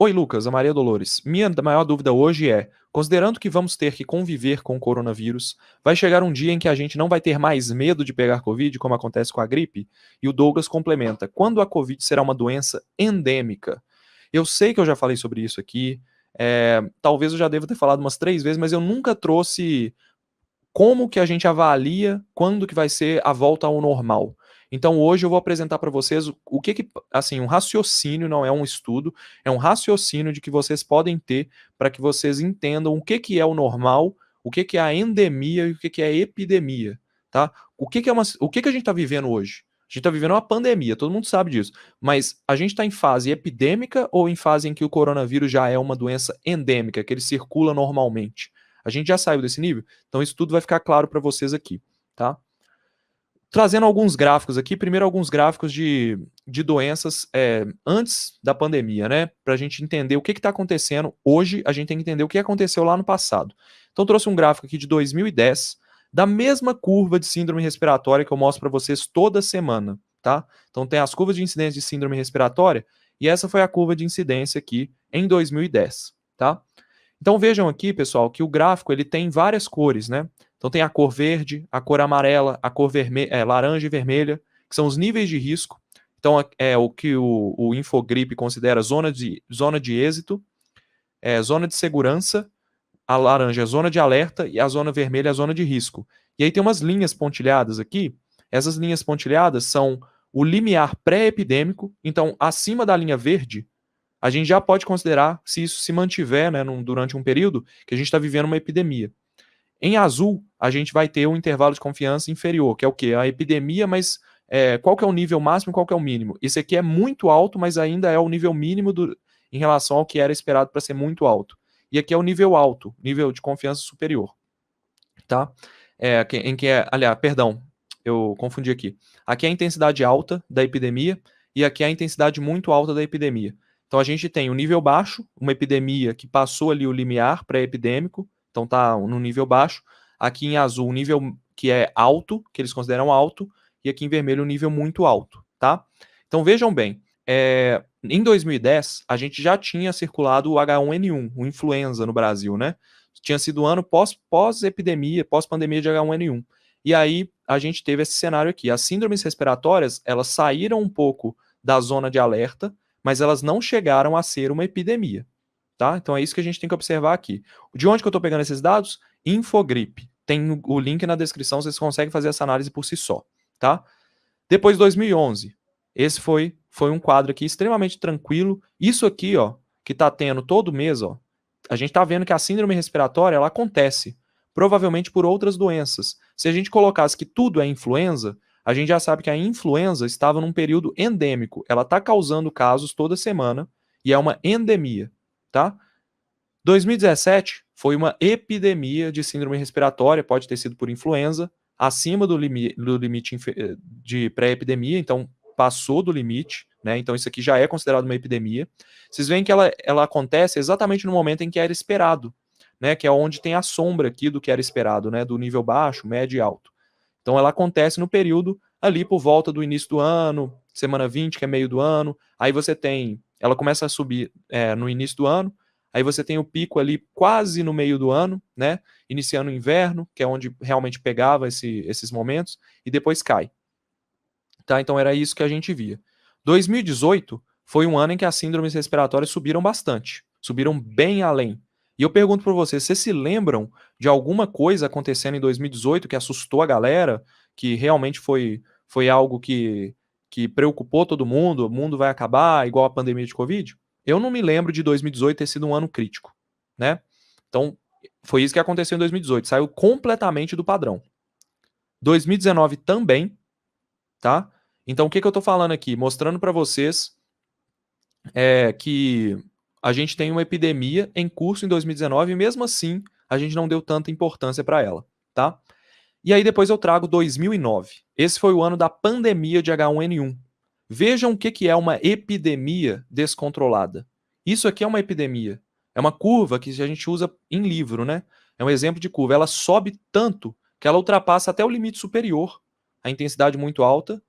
Oi, Lucas, a Maria Dolores. Minha maior dúvida hoje é: considerando que vamos ter que conviver com o coronavírus, vai chegar um dia em que a gente não vai ter mais medo de pegar Covid, como acontece com a gripe? E o Douglas complementa: quando a Covid será uma doença endêmica? Eu sei que eu já falei sobre isso aqui, talvez eu já deva ter falado umas 3 vezes, mas eu nunca trouxe como que a gente avalia quando que vai ser a volta ao normal. Então hoje eu vou apresentar para vocês o que que, assim, um raciocínio, não é um estudo, é um raciocínio de que vocês podem ter para que vocês entendam o que que é o normal, o que que é a endemia e o que que é a epidemia, tá? O que que a gente está vivendo hoje? A gente está vivendo uma pandemia, todo mundo sabe disso. Mas a gente está em fase epidêmica ou em fase em que o coronavírus já é uma doença endêmica, que ele circula normalmente? A gente já saiu desse nível? Então isso tudo vai ficar claro para vocês aqui, tá? Trazendo alguns gráficos aqui, primeiro alguns gráficos de doenças antes da pandemia, né? Para a gente entender o que está acontecendo hoje, a gente tem que entender o que aconteceu lá no passado. Então trouxe um gráfico aqui de 2010, da mesma curva de síndrome respiratória que eu mostro para vocês toda semana, tá? Então tem as curvas de incidência de síndrome respiratória, e essa foi a curva de incidência aqui em 2010, tá? Então vejam aqui, pessoal, que o gráfico ele tem várias cores, né? Então tem a cor verde, a cor amarela, a cor laranja e vermelha, que são os níveis de risco. Então é o que o Infogripe considera zona de êxito, zona de segurança, a laranja é a zona de alerta e a zona vermelha é a zona de risco. E aí tem umas linhas pontilhadas aqui. Essas linhas pontilhadas são o limiar pré-epidêmico. Então, acima da linha verde, a gente já pode considerar, se isso se mantiver, né, durante um período, que a gente está vivendo uma epidemia. Em azul, a gente vai ter um intervalo de confiança inferior, que é o quê? A epidemia, mas qual que é o nível máximo e qual que é o mínimo? Esse aqui é muito alto, mas ainda é o nível mínimo em relação ao que era esperado para ser muito alto. E aqui é o nível alto, nível de confiança superior, tá? Aliás, perdão, eu confundi aqui. Aqui é a intensidade alta da epidemia e aqui é a intensidade muito alta da epidemia. Então a gente tem o nível baixo, uma epidemia que passou ali o limiar pré-epidêmico, então tá no nível baixo. Aqui em azul, o nível que é alto, que eles consideram alto, e aqui em vermelho, o nível muito alto, tá? Então vejam bem, em 2010, a gente já tinha circulado o H1N1, o influenza no Brasil, né? Tinha sido um ano pós-epidemia, pós-pandemia de H1N1. E aí a gente teve esse cenário aqui. As síndromes respiratórias, elas saíram um pouco da zona de alerta, mas elas não chegaram a ser uma epidemia, tá? Então é isso que a gente tem que observar aqui. De onde que eu estou pegando esses dados? Infogripe. Tem o link na descrição, vocês conseguem fazer essa análise por si só, tá? Depois de 2011, esse foi um quadro aqui extremamente tranquilo. Isso aqui, ó, que tá tendo todo mês, ó, a gente tá vendo que a síndrome respiratória, ela acontece, provavelmente por outras doenças. Se a gente colocasse que tudo é influenza, a gente já sabe que a influenza estava num período endêmico. Ela tá causando casos toda semana e é uma endemia, tá? 2017 foi uma epidemia de síndrome respiratória, pode ter sido por influenza, acima do limite de pré-epidemia, então passou do limite, né? Então isso aqui já é considerado uma epidemia. Vocês veem que ela acontece exatamente no momento em que era esperado, né? Que é onde tem a sombra aqui do que era esperado, né? Do nível baixo, médio e alto. Então ela acontece no período ali por volta do início do ano, semana 20, que é meio do ano. Aí você tem, ela começa a subir no início do ano. Aí você tem o pico ali quase no meio do ano, né? Iniciando o inverno, que é onde realmente pegava esses momentos, e depois cai. Tá? Então era isso que a gente via. 2018 foi um ano em que as síndromes respiratórias subiram bastante, subiram bem além. E eu pergunto para vocês se lembram de alguma coisa acontecendo em 2018 que assustou a galera, que realmente foi algo que preocupou todo mundo, o mundo vai acabar, igual a pandemia de Covid? Eu não me lembro de 2018 ter sido um ano crítico, né? Então, foi isso que aconteceu em 2018, saiu completamente do padrão. 2019 também, tá? Então, o que eu estou falando aqui? Mostrando para vocês que a gente tem uma epidemia em curso em 2019 e mesmo assim a gente não deu tanta importância para ela, tá? E aí depois eu trago 2009. Esse foi o ano da pandemia de H1N1. Vejam o que é uma epidemia descontrolada. Isso aqui é uma epidemia. É uma curva que a gente usa em livro, né? É um exemplo de curva. Ela sobe tanto que ela ultrapassa até o limite superior, a intensidade muito alta,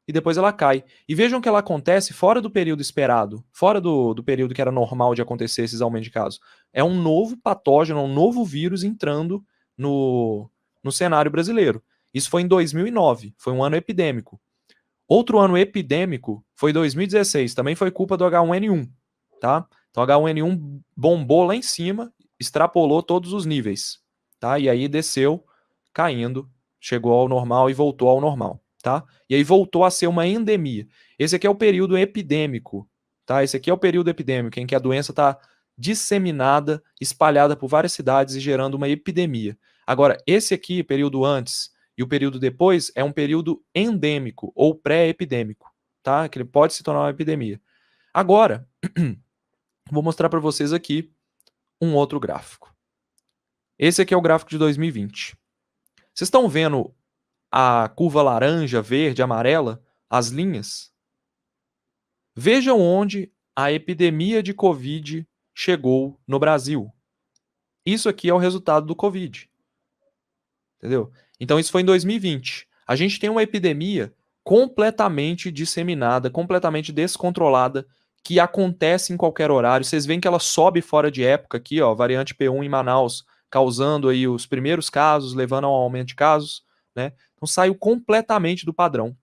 e depois ela cai. E vejam que ela acontece fora do período esperado, fora do período que era normal de acontecer esses aumentos de casos. É um novo patógeno, um novo vírus entrando no cenário brasileiro. Isso foi em 2009, foi um ano epidêmico. Outro ano epidêmico foi 2016, também foi culpa do H1N1, tá? Então H1N1 bombou lá em cima, extrapolou todos os níveis, tá? E aí desceu, caindo, chegou ao normal e voltou ao normal, tá? E aí voltou a ser uma endemia. Esse aqui é o período epidêmico, tá? Esse aqui é o período epidêmico em que a doença está disseminada, espalhada por várias cidades e gerando uma epidemia. Agora, esse aqui, período antes e o período depois, é um período endêmico ou pré-epidêmico, tá? Que ele pode se tornar uma epidemia. Agora, vou mostrar para vocês aqui um outro gráfico. Esse aqui é o gráfico de 2020. Vocês estão vendo a curva laranja, verde, amarela, as linhas? Vejam onde a epidemia de Covid chegou no Brasil. Isso aqui é o resultado do Covid. Entendeu? Então isso foi em 2020. A gente tem uma epidemia completamente disseminada, completamente descontrolada, que acontece em qualquer horário. Vocês veem que ela sobe fora de época aqui, ó, variante P1 em Manaus, causando aí os primeiros casos, levando a um aumento de casos, né? Então saiu completamente do padrão.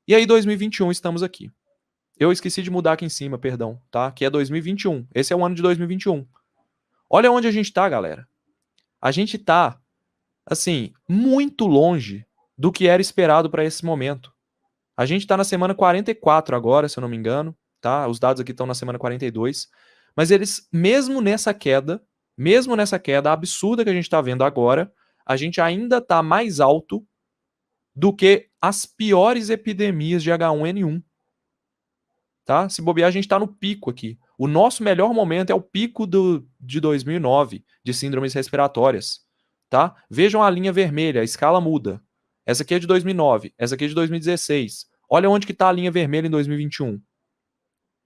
E aí 2021 estamos aqui. Eu esqueci de mudar aqui em cima, perdão, tá? Que é 2021. Esse é o ano de 2021. Olha onde a gente tá, galera. A gente tá assim, muito longe do que era esperado para esse momento. A gente está na semana 44 agora, se eu não me engano, tá? Os dados aqui estão na semana 42, mas eles, mesmo nessa queda absurda que a gente está vendo agora, a gente ainda está mais alto do que as piores epidemias de H1N1. Tá? Se bobear, a gente está no pico aqui. O nosso melhor momento é o pico de 2009, de síndromes respiratórias. Tá? Vejam a linha vermelha, a escala muda. Essa aqui é de 2009, essa aqui é de 2016. Olha onde que está a linha vermelha em 2021.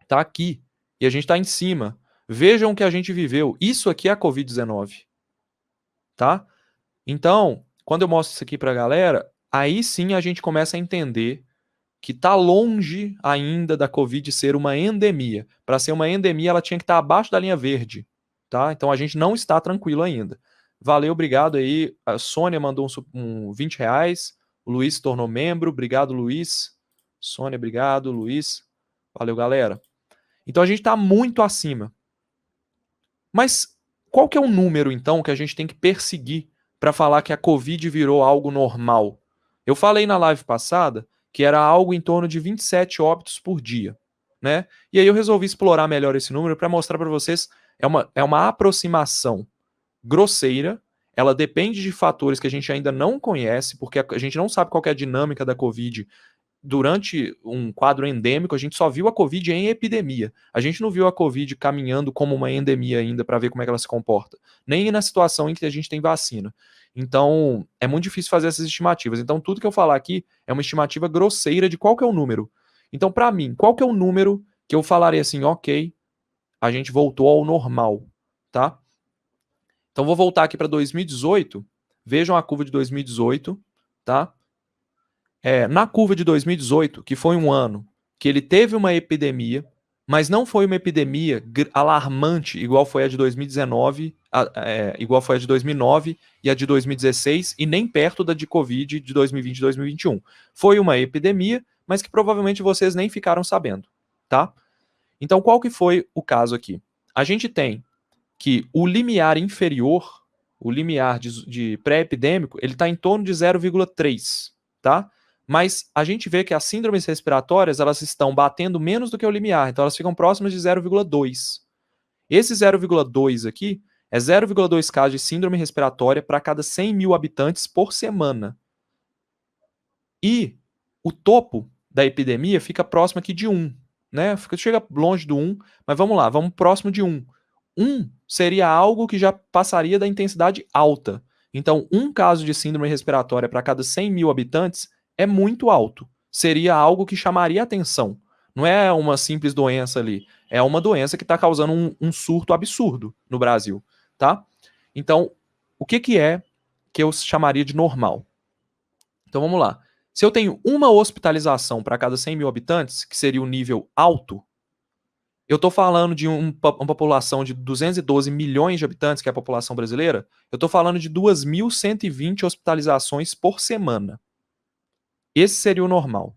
Está aqui. E a gente está em cima. Vejam o que a gente viveu. Isso aqui é a Covid-19. Tá? Então, quando eu mostro isso aqui para a galera, aí sim a gente começa a entender que está longe ainda da Covid ser uma endemia. Para ser uma endemia, ela tinha que estar abaixo da linha verde. Tá? Então a gente não está tranquilo ainda. Valeu, obrigado aí. A Sônia mandou um 20 reais. O Luiz se tornou membro. Obrigado, Luiz. Sônia, obrigado. Luiz. Valeu, galera. Então a gente está muito acima. Mas qual que é o número, então, que a gente tem que perseguir para falar que a Covid virou algo normal? Eu falei na live passada que era algo em torno de 27 óbitos por dia, né? E aí eu resolvi explorar melhor esse número para mostrar para vocês, é uma aproximação grosseira, ela depende de fatores que a gente ainda não conhece, porque a gente não sabe qual é a dinâmica da Covid durante um quadro endêmico. A gente só viu a Covid em epidemia. A gente não viu a Covid caminhando como uma endemia ainda para ver como é que ela se comporta. Nem na situação em que a gente tem vacina. Então, é muito difícil fazer essas estimativas. Então, tudo que eu falar aqui é uma estimativa grosseira de qual que é o número. Então, para mim, qual que é o número que eu falaria assim, ok, a gente voltou ao normal, tá? Então, vou voltar aqui para 2018. Vejam a curva de 2018, tá? Na curva de 2018, que foi um ano que ele teve uma epidemia, mas não foi uma epidemia alarmante, igual foi a de 2019, igual foi a de 2009 e a de 2016, e nem perto da de Covid de 2020 e 2021. Foi uma epidemia, mas que provavelmente vocês nem ficaram sabendo, tá? Então, qual que foi o caso aqui? A gente tem que o limiar inferior, o limiar de pré-epidêmico, ele está em torno de 0,3, tá? Mas a gente vê que as síndromes respiratórias, elas estão batendo menos do que o limiar, então elas ficam próximas de 0,2. Esse 0,2 aqui é 0,2 casos de síndrome respiratória para cada 100 mil habitantes por semana. E o topo da epidemia fica próximo aqui de 1, né? Chega longe do 1, mas vamos lá, vamos próximo de 1. 1 seria algo que já passaria da intensidade alta. Então, um caso de síndrome respiratória para cada 100 mil habitantes é muito alto. Seria algo que chamaria atenção. Não é uma simples doença ali. É uma doença que está causando um surto absurdo no Brasil, tá? Então, o que é que eu chamaria de normal? Então, vamos lá. Se eu tenho uma hospitalização para cada 100 mil habitantes, que seria o nível alto, eu estou falando de uma população de 212 milhões de habitantes, que é a população brasileira, eu estou falando de 2.120 hospitalizações por semana. Esse seria o normal.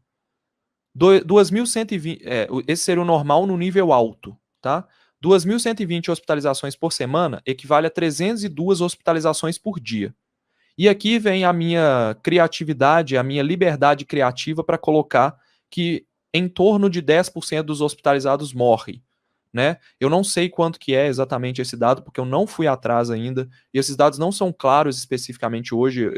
2.120, esse seria o normal no nível alto, tá? 2.120 hospitalizações por semana equivale a 302 hospitalizações por dia. E aqui vem a minha criatividade, a minha liberdade criativa para colocar que em torno de 10% dos hospitalizados morre, né? Eu não sei quanto que é exatamente esse dado, porque eu não fui atrás ainda, e esses dados não são claros especificamente hoje,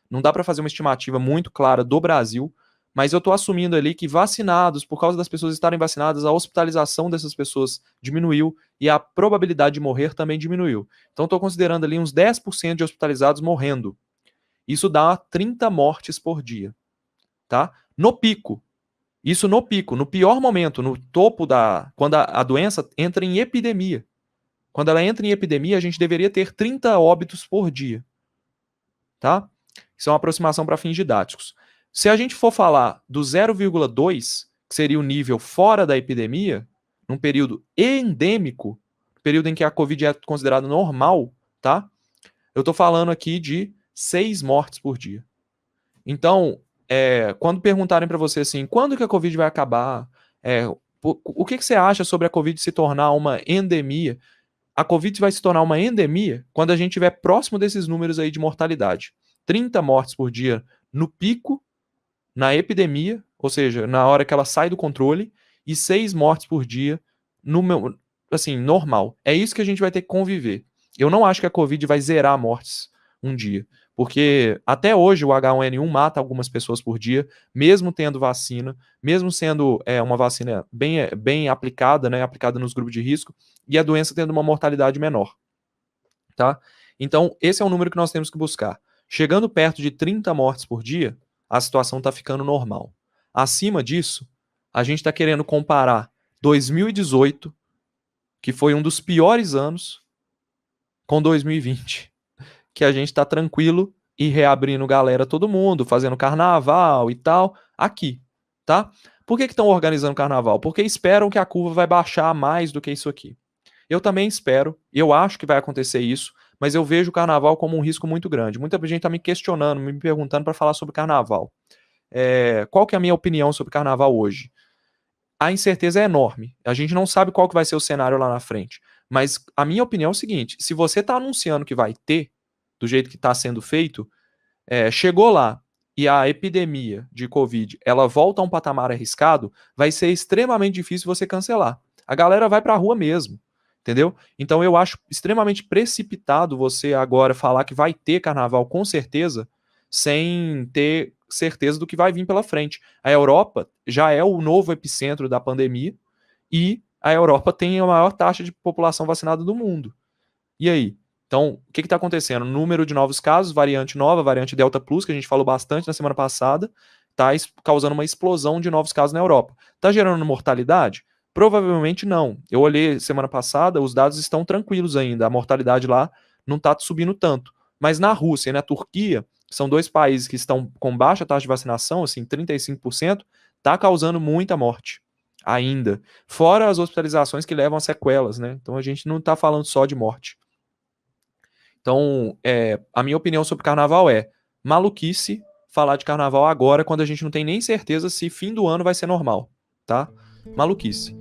não dá para fazer uma estimativa muito clara do Brasil, mas eu estou assumindo ali que vacinados, por causa das pessoas estarem vacinadas, a hospitalização dessas pessoas diminuiu e a probabilidade de morrer também diminuiu. Então estou considerando ali uns 10% de hospitalizados morrendo. Isso dá 30 mortes por dia, tá? No pico. Isso no pico, no pior momento, no topo quando a doença entra em epidemia. Quando ela entra em epidemia, a gente deveria ter 30 óbitos por dia, tá? Isso é uma aproximação para fins didáticos. Se a gente for falar do 0,2, que seria o nível fora da epidemia, num período endêmico, período em que a Covid é considerada normal, tá? Eu estou falando aqui de 6 mortes por dia. Então, quando perguntarem para você assim, quando que a Covid vai acabar? O que você acha sobre a Covid se tornar uma endemia? A Covid vai se tornar uma endemia quando a gente estiver próximo desses números aí de mortalidade. 30 mortes por dia no pico, na epidemia, ou seja, na hora que ela sai do controle, e 6 mortes por dia no assim, normal. É isso que a gente vai ter que conviver. Eu não acho que a Covid vai zerar mortes um dia, porque até hoje o H1N1 mata algumas pessoas por dia, mesmo tendo vacina, mesmo sendo uma vacina bem aplicada, né, aplicada nos grupos de risco, e a doença tendo uma mortalidade menor, tá? Então, esse é o número que nós temos que buscar. Chegando perto de 30 mortes por dia, a situação está ficando normal. Acima disso, a gente está querendo comparar 2018, que foi um dos piores anos, com 2020, que a gente está tranquilo e reabrindo galera todo mundo, fazendo carnaval e tal, aqui, tá? Por que estão organizando carnaval? Porque esperam que a curva vai baixar mais do que isso aqui. Eu também espero, eu acho que vai acontecer isso, mas eu vejo o carnaval como um risco muito grande. Muita gente está me questionando, me perguntando para falar sobre carnaval. Qual que é a minha opinião sobre carnaval hoje? A incerteza é enorme. A gente não sabe qual que vai ser o cenário lá na frente. Mas a minha opinião é o seguinte: se você está anunciando que vai ter, do jeito que está sendo feito, chegou lá e a epidemia de Covid ela volta a um patamar arriscado, vai ser extremamente difícil você cancelar. A galera vai para a rua mesmo, entendeu? Então eu acho extremamente precipitado você agora falar que vai ter carnaval com certeza, sem ter certeza do que vai vir pela frente. A Europa já é o novo epicentro da pandemia e a Europa tem a maior taxa de população vacinada do mundo. E aí? Então, o que está acontecendo? Número de novos casos, variante nova, variante Delta Plus, que a gente falou bastante na semana passada, está causando uma explosão de novos casos na Europa. Está gerando mortalidade? Provavelmente não. Eu olhei semana passada, os dados estão tranquilos ainda, a mortalidade lá não está subindo tanto. Mas na Rússia e na Turquia, que são dois países que estão com baixa taxa de vacinação, assim, 35%, está causando muita morte ainda. Fora as hospitalizações que levam a sequelas, né? Então a gente não está falando só de morte. Então, a minha opinião sobre carnaval é maluquice falar de carnaval agora quando a gente não tem nem certeza se fim do ano vai ser normal, tá? Maluquice.